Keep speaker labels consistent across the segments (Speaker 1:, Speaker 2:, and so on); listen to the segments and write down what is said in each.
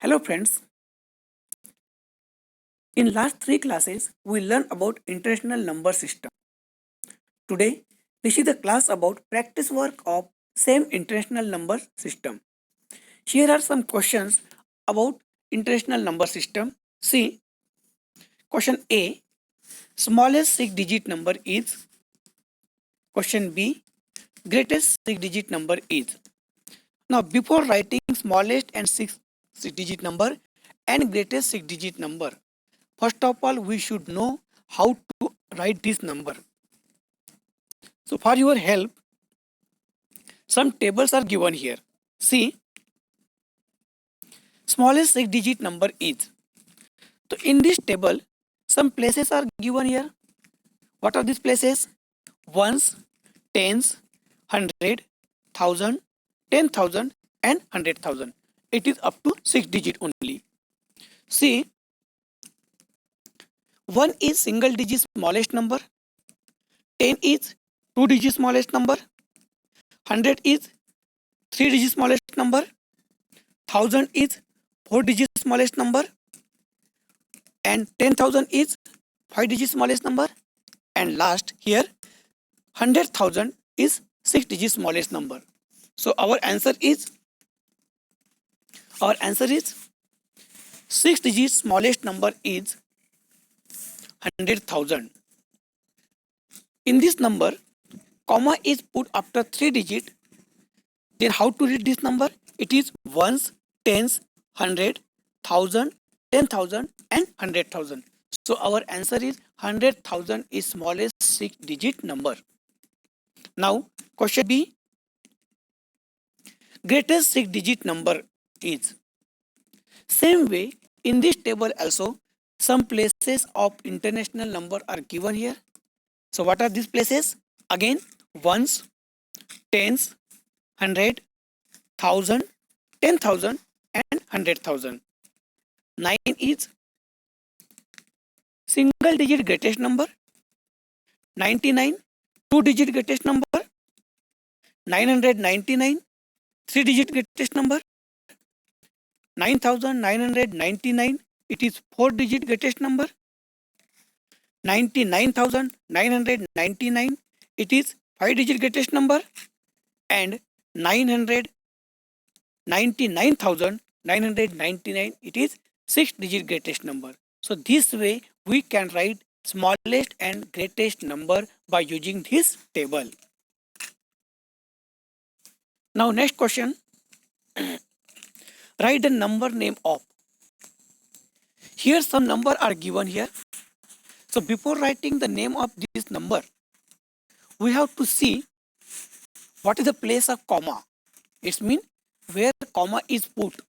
Speaker 1: Hello friends, in last three classes we learned about international number system. Today this is the class about practice work of same international number system. Here are some questions about international number system. See, question A, smallest 6-digit number is. Question B, greatest 6-digit number is. Now before writing smallest and 6-digit number and greatest 6-digit number, first of all we should know how to write this number. So for your help, some tables are given here. See, smallest 6-digit number is. So in this table, some places are given here. What are these places? Ones, tens, hundred, thousand, 10,000 and 100,000. It is up to 6-digit only. See, 1 is single digit smallest number, 10 is 2-digit smallest number, 100 is 3-digit smallest number, 1000 is 4-digit smallest number, and 10,000 is 5-digit smallest number, and last here 100,000 is 6-digit smallest number. So our answer is 6-digit smallest number is 100,000. In this number, comma is put after 3-digit. Then how to read this number? It is ones, tens, 100, 1000, 10,000 and 100,000. So our answer is 100,000 is smallest 6-digit number. Now question B, greatest 6-digit number is. Same way in this table also some places of international number are given here. So what are these places? Again ones, tens, 100, 1000, 10,000 and 100,000. 9 is single digit greatest number, 99 2-digit greatest number, 999 3-digit greatest number, 9,999 it is 4-digit greatest number, 99,999 it is 5-digit greatest number, and 999,999 it is 6-digit greatest number. So this way we can write smallest and greatest number by using this table. Now next question, write the number name of. Here some number are given here. So before writing the name of this number, we have to see what is the place of comma. It means where comma is put.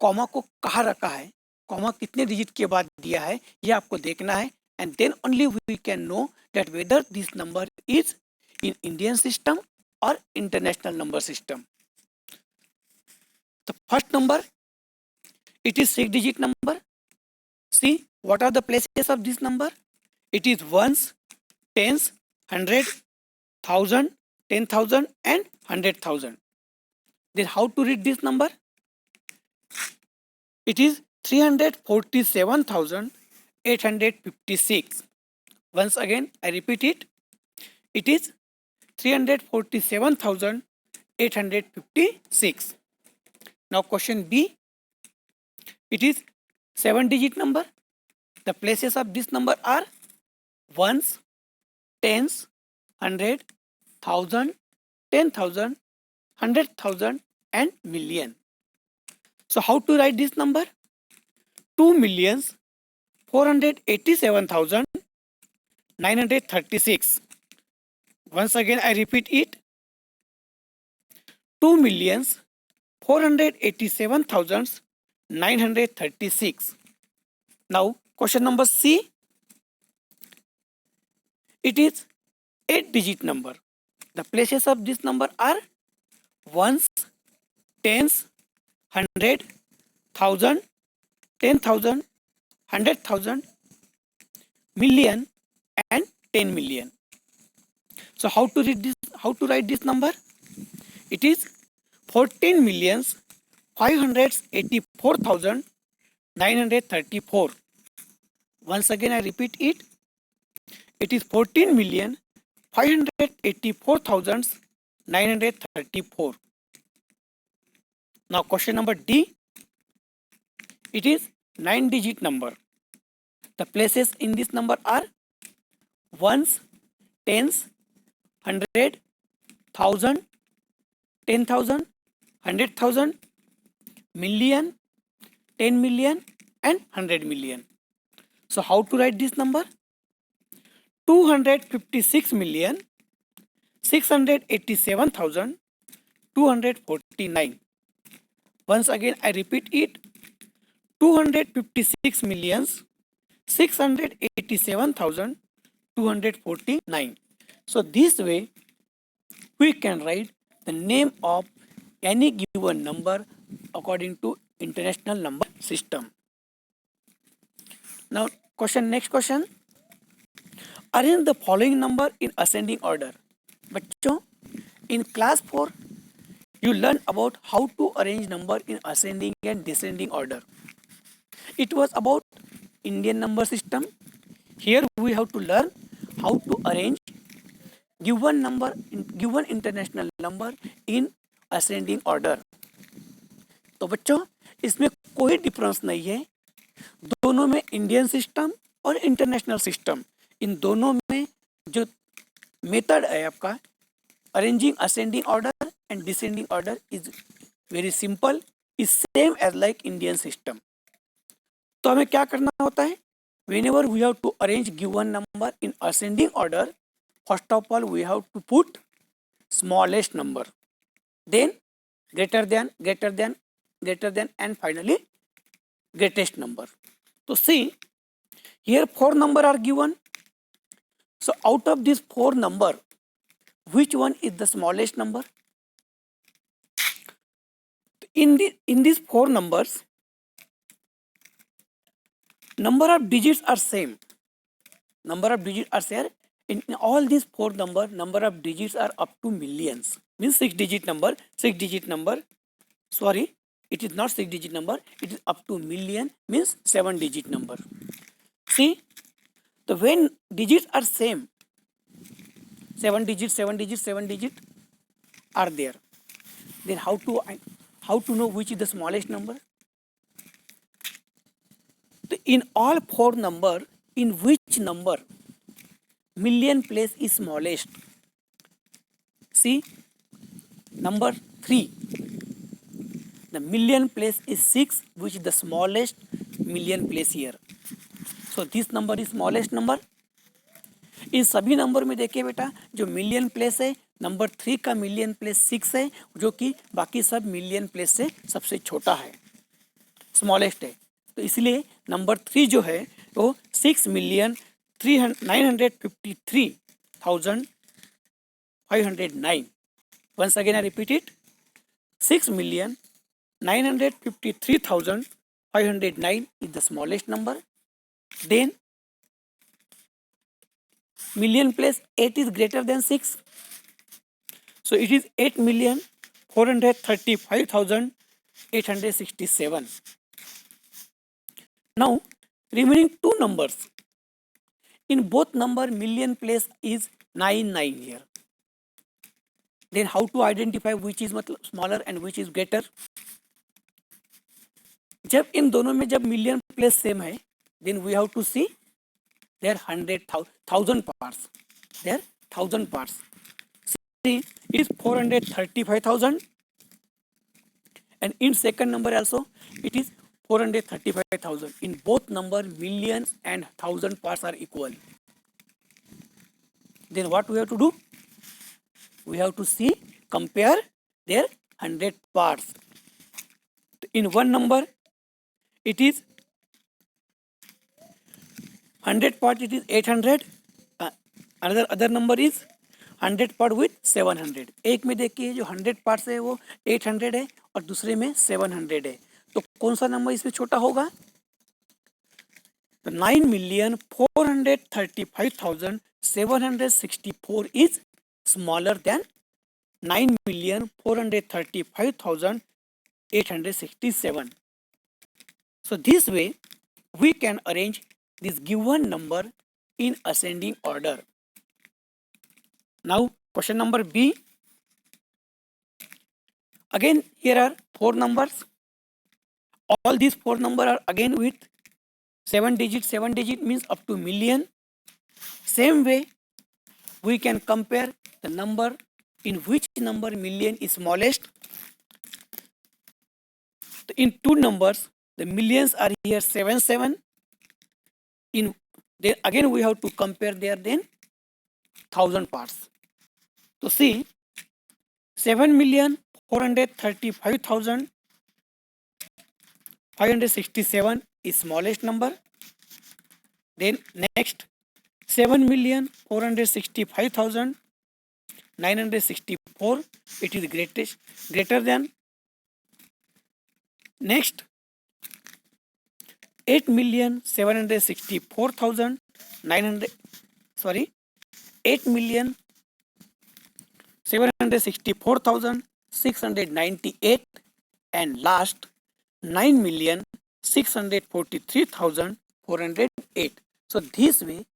Speaker 1: Comma को कहाँ रखा है, comma कितने digit के बाद दिया है, ये आपको देखना है. And then only we can know that whether this number is in Indian system or international number system. The first number, it is 6-digit number. See what are the places of this number? It is ones, tens, 100, 1000, 10,000 and 100,000. Then how to read this number? It is 347,856. Once again I repeat it. It is 347,856. Now question B. It is 7-digit number. The places of this number are ones, tens, 100, 1000, 10,000, 100,000 and million. So how to write this number? 2,487,936. Once again I repeat it. 2,487,936. Now question number C. It is 8-digit number. The places of this number are ones, tens, 100, 1000, 10,000, 100,000, million and 10 million. So how to read this? How to write this number? It is 14 584,934. Once again I repeat it. It is 14,584,934. Now question number D. It is 9-digit number. The places in this number are ones, tens, 100, 1000, 10,000, 100,000, million, 10 million and 100 million. So how to write this number? 256,687,249. Once again I repeat it. 256,687,249. So this way we can write the name of any given number according to international number system. Now next question. Arrange the following number in ascending order. बच्चों, in class 4 you learn about how to arrange number in ascending and descending order. It was about Indian number system. Here we have to learn how to arrange given international number in ascending order. तो बच्चों, इसमें कोई difference नहीं है. दोनों में Indian system और international system, इन दोनों में जो मेथड है आपका arranging ascending order and descending order is very simple, is same as like Indian system. तो हमें क्या करना होता है? whenever we have to arrange given number in ascending order, first of all we have to put smallest number, then greater than and finally greatest number. So see, here 4 number are given. So out of this 4 number, which one is the smallest number? In these 4 numbers, number of digits are same. In all these 4 number of digits are up to millions. Means 6 digit number. Sorry, it is not 6 digit number. It is up to million, means 7 digit number. See, so when digits are same, 7 digits are there, then how to know which is the smallest number? In all 4 number, in which number million place is smallest? See, number 3, the million place is 6, which is the smallest million place here. So this number is smallest number. इन सभी number में देखिए बेटा, जो million place है number 3 का million place 6 है, जो कि बाकी सब मिलियन प्लेस से सबसे छोटा है, स्मॉलेस्ट है. तो इसलिए नंबर 3 जो है वो 6,953,509. Once again I repeat it, 6,953,509 is the smallest number. Then million place 8 is greater than 6. So it is 8,435,867. Now remaining 2 numbers. In both number million place is 99 here. Then how to identify which is smaller and which is greater? जब इन दोनों में जब million place same है, then we have to see there 100,000 parts. There 1000 parts. See, it is 435,000, and in second number also it is 435,000. In both number millions and 1000 parts are equal. Then what we have to do? We have to see, compare their 100 parts. In one number it is 100 part, it is 800. Other number is 100 part with 700. एक में देखिए जो 100 parts है वो 800 है और दूसरे में 700 है. तो कौन सा नंबर इसमें छोटा होगा? तो 9,435,764 is smaller than 9,435,764. 867. So this way we can arrange this given number in ascending order. Now question number B. Again here are four numbers. All these four numbers are again with 7 digit. 7 digit means up to million. Same way we can compare the number in which number million is smallest. In two numbers the millions are here 7 7. In then again we have to compare there then 1000 parts. So see 7,435,567 is smallest number. Then next 7,465,964 it is greater than. Next 8,764,900 8,764,698 and last 9,643,408. So this way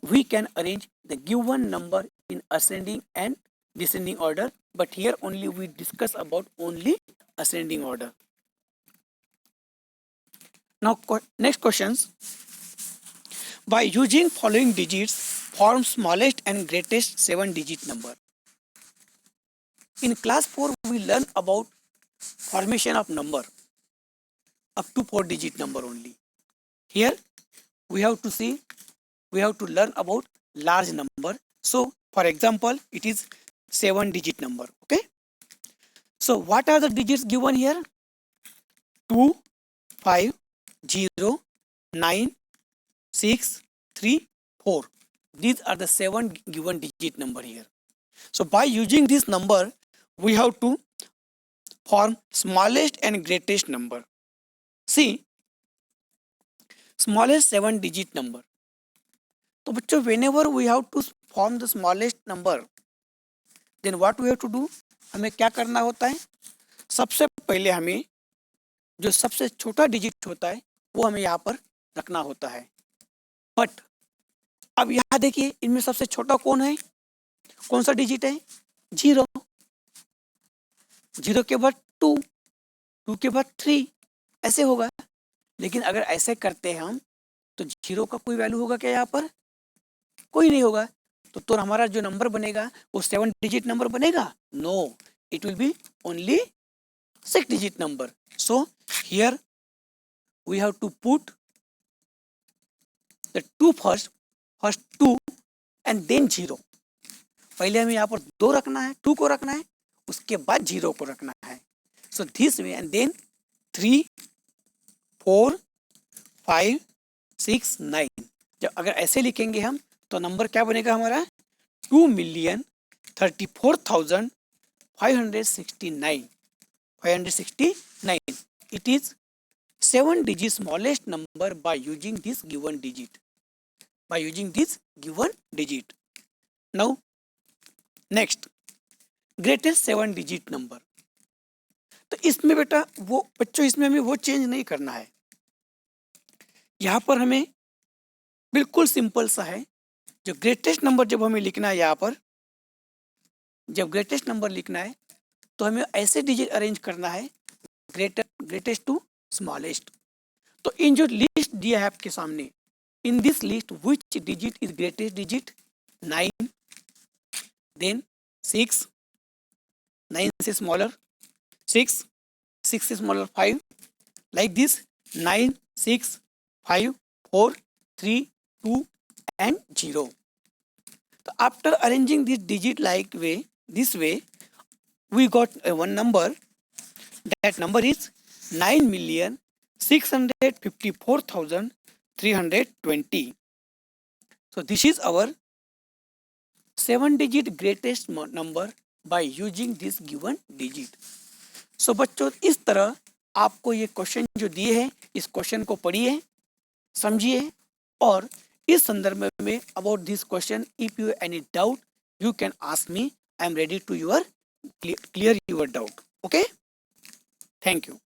Speaker 1: we can arrange the given number in ascending and descending order, but here only we discuss about only ascending order. Now next questions. By using following digits form smallest and greatest 7 digit number. In class 4 we learn about formation of number up to 4 digit number only. Here we have to learn about large number. So for example it is 7 digit number. Okay. So what are the digits given here? 2, 5, 0, 9, 6, 3, 4. These are the 7 given digit number here. So by using this number we have to form smallest and greatest number. See smallest 7 digit number. तो बच्चों whenever we have to form the smallest number then what we have to do, हमें क्या करना होता है? सबसे पहले हमें जो सबसे छोटा डिजिट होता है वो हमें यहाँ पर रखना होता है. बट अब यहाँ देखिए इनमें सबसे छोटा कौन है? कौन सा डिजिट है? 0. 0 के बाद 2, 2 के बाद 3 ऐसे होगा. लेकिन अगर ऐसे करते हैं हम तो 0 का कोई वैल्यू होगा क्या यहाँ पर? कोई नहीं होगा. तो हमारा जो नंबर बनेगा वो 7 डिजिट नंबर बनेगा? No, it will be only 6 digit number. So here we have to put the 2 first 2 and then 0. पहले हमें यहाँ पर 2 रखना है, 2 को रखना है, उसके बाद 0 को रखना है. So this way and then 3, 4, 5, 6, 9. जब अगर ऐसे लिखेंगे हम तो नंबर क्या बनेगा हमारा? 2,34,569. 569. It is 7 digit smallest number by using this given digit. Now next greatest 7 digit number. तो इसमें बेटा वो बच्चों इसमें हमें वो चेंज नहीं करना है. यहाँ पर हमें बिल्कुल सिंपल सा है. जो ग्रेटेस्ट नंबर जब हमें लिखना है यहाँ पर, जब ग्रेटेस्ट नंबर लिखना है तो हमें ऐसे डिजिट अरेंज करना है ग्रेटेस्ट टू स्मॉलेस्ट. तो इन जो लिस्ट दिया है आपके सामने, in this list which digit is greatest digit? 9, then 6, 9 से स्मॉलर 6, 6 से smaller 5, like this 9, 6, 5, 4, 3, 2 and 0. So after arranging this digit like way, this way, we got one number. That number is 9,654,320. So this is our 7 digit greatest number by using this given digit. So बच्चों इस तरह आपको ये question जो दिए हैं इस question को पढ़िए, समझिए और इस संदर्भ में about this question if you any doubt you can ask me. I am ready to clear your doubt. Okay. Thank you.